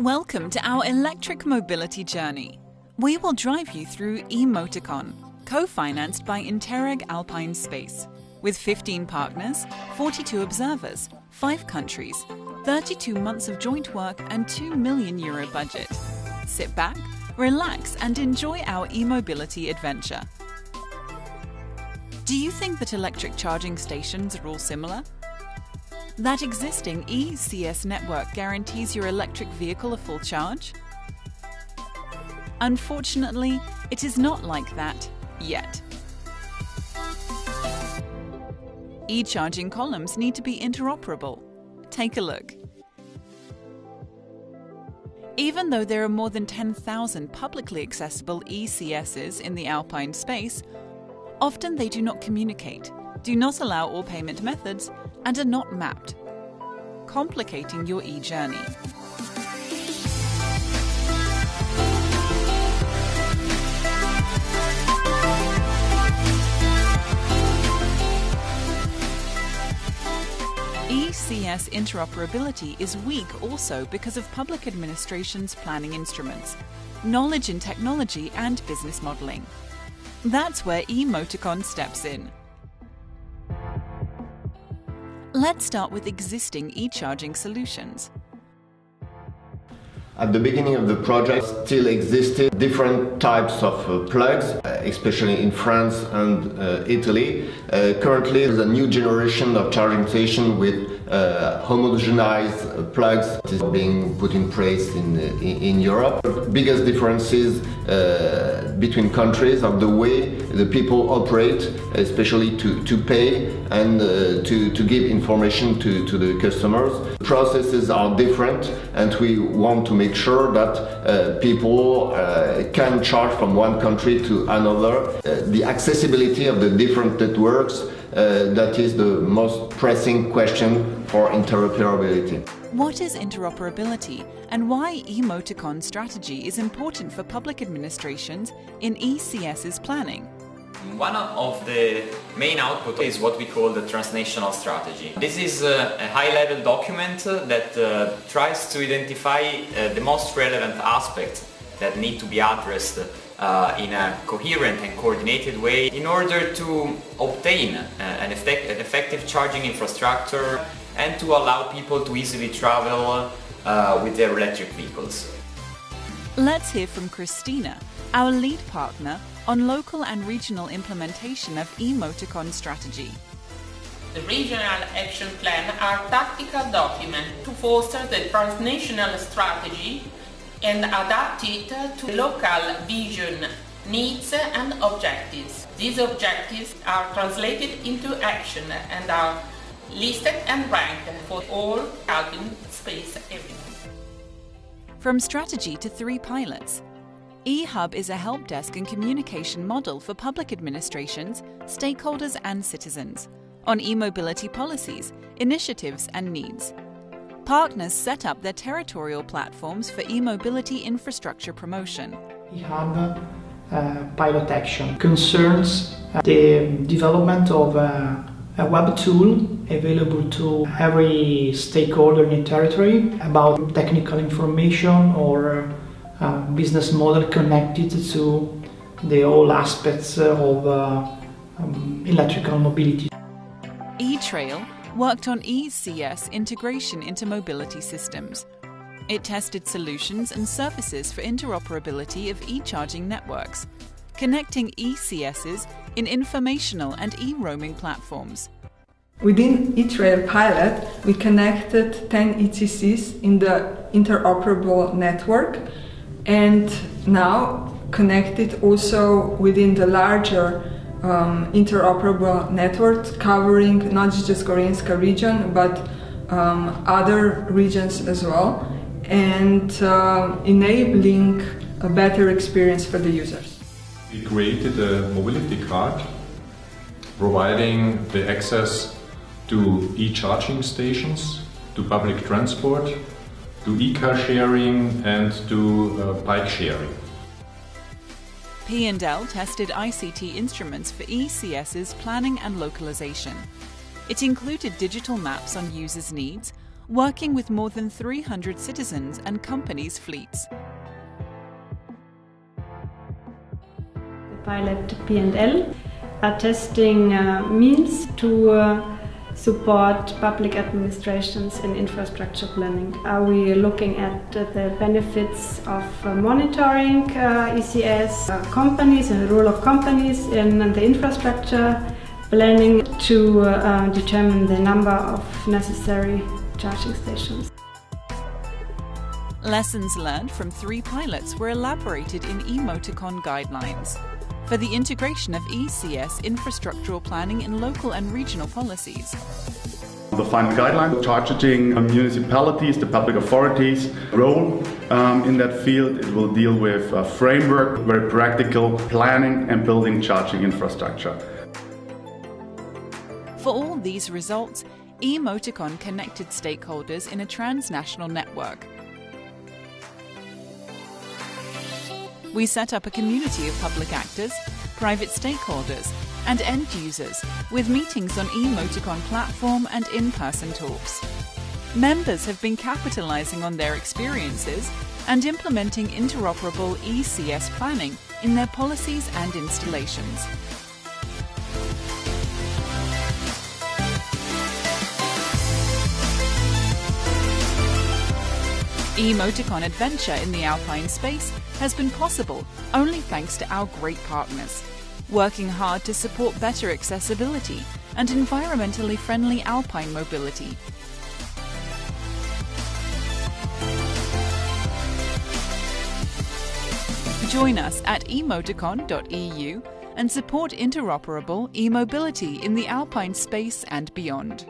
Welcome to our electric mobility journey. We will drive you through MOTICON, co-financed by Interreg Alpine Space, with 15 partners, 42 observers, 5 countries, 32 months of joint work and €2 million budget. Sit back, relax and enjoy our e-mobility adventure. Do you think that electric charging stations are all similar? That existing ECS network guarantees your electric vehicle a full charge? Unfortunately, it is not like that yet. E-charging columns need to be interoperable. Take a look. Even though there are more than 10,000 publicly accessible ECSs in the Alpine space, often they do not communicate, do not allow all payment methods, and are not mapped, complicating your e-journey. ECS interoperability is weak also because of public administration's planning instruments, knowledge in technology and business modeling. That's where MOTICON steps in. Let's start with existing e-charging solutions. At the beginning of the project still existed different types of plugs, especially in France and Italy. Currently there's a new generation of charging stations with homogenized plugs that is being put in place in Europe. The biggest differences between countries are the way the people operate, especially to pay and to give information to the customers. Processes are different and we want to make sure that people can charge from one country to another. The accessibility of the different networks, that is the most pressing question for interoperability. What is interoperability and why MOTICON's strategy is important for public administrations in ECS's planning? One of the main outputs is what we call the transnational strategy. This is a high-level document that tries to identify the most relevant aspects that need to be addressed in a coherent and coordinated way in order to obtain an effective charging infrastructure and to allow people to easily travel with their electric vehicles. Let's hear from Christina, our lead partner on local and regional implementation of MOTICON strategy. The regional action plan are tactical documents to foster the transnational strategy and adapt it to local vision, needs and objectives. These objectives are translated into action and are listed and ranked for all Alpine space areas. From strategy to 3 pilots, eHub is a help desk and communication model for public administrations, stakeholders and citizens on e-mobility policies, initiatives and needs. Partners set up their territorial platforms for e-mobility infrastructure promotion. eHub pilot action concerns the development of a web tool available to every stakeholder in the territory about technical information or business model connected to the all aspects of electrical mobility. eTrail worked on ECS integration into mobility systems. It tested solutions and services for interoperability of e-charging networks, connecting ECSs in informational and e-roaming platforms. Within eTrail pilot, we connected 10 ECCs in the interoperable network and now connected also within the larger interoperable network covering not just Gorenska region but other regions as well, and enabling a better experience for the users. We created a mobility card providing the access to e-charging stations, to public transport, to e-car sharing and to bike sharing. P&L tested ICT instruments for ECS's planning and localization. It included digital maps on users' needs, working with more than 300 citizens and companies' fleets. The pilot P&L are testing means to support public administrations in infrastructure planning. Are we looking at the benefits of monitoring ECS companies and the role of companies in the infrastructure planning to determine the number of necessary charging stations. Lessons learned from 3 pilots were elaborated in MOTICON guidelines for the integration of ECS infrastructural planning in local and regional policies. The final guideline targeting municipalities, the public authorities' role in that field. It will deal with a framework, very practical planning and building charging infrastructure. For all these results, MOTICON connected stakeholders in a transnational network. We set up a community of public actors, private stakeholders, and end users with meetings on MOTICON platform and in-person talks. Members have been capitalizing on their experiences and implementing interoperable ECS planning in their policies and installations. MOTICON adventure in the Alpine space has been possible only thanks to our great partners, working hard to support better accessibility and environmentally friendly Alpine mobility. Join us at emoticon.eu and support interoperable e-mobility in the Alpine space and beyond.